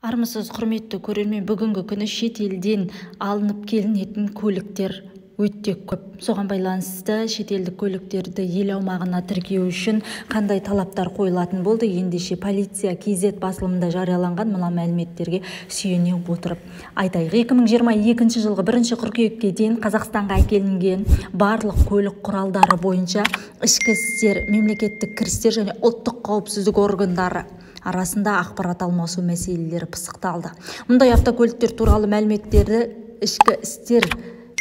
Армысыз, құрметті көрермен, бүгінгі күні шет елден алынып келінетін көліктер өте көп. Соған байланысты шетелдік көліктерді ел аумағына тіркеу үшін қандай талаптар қойылатын болды? Ендеше полиция KZ басылымында жарияланған мына мәліметтерге сүйене отырып айтайық. 2022 жылғы 1 қыркүйекке дейін Қазақстанға әкелінген барлық көлік құралдары бойынша ішкі істер, мемлекеттік кірістер және ұлттық қауіпсіздік органдары арасында ақпарат алмасу мәселелері пысықталды. Мұндай автокөліктер туралы мәліметтерді ішкі істер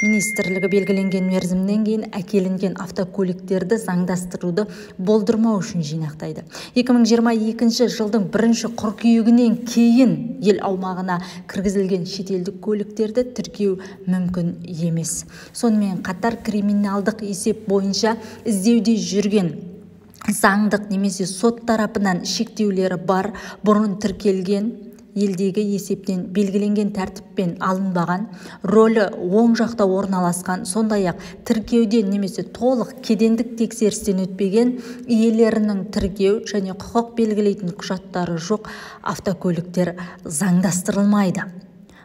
министрлігі белгіленген мерзімнен кейін әкелінген автокөліктерді заңдастыруды болдырмау үшін жинақтайды. 2022 жылдың 1 қыркүйегінен кейін ел аумағына кіргізілген шетелдік көліктерді тіркеу мүмкін емес. Сонымен қатар криминалдық есеп бойынша іздеуде жүрген заңдық немесе сот тарапынан шектеулері бар бұрын тіркелген елдегі есептен белгіленген тәртіппен алынбаған, рөлі оң жақта орналасқан, сондай-ақ тіркеуден немесе толық кедендік тексерістен өтпеген, иелерінің тіркеу және құқық белгілейтін құжаттары жоқ автокөліктер заңдастырылмайды.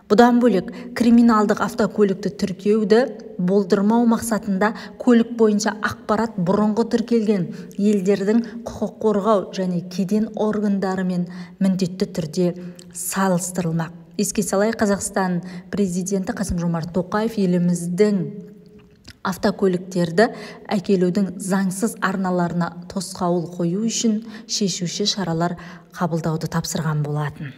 Бұдан бөлек, криминалдық автокөлікті тіркеуді болдырмау мақсатында көлік бойынша ақпарат бұрынғы тіркелген елдердің құқық қорғау және кеден органдарымен міндетті түрде салыстырылмақ. Еске салайық, Қазақстан президенті Қасым-Жомарт Тоқаев еліміздің автокөліктерді әкелудің заңсыз арналарына тосқауыл қою үшін шешуші шаралар қабылдауды тапсырған болатын.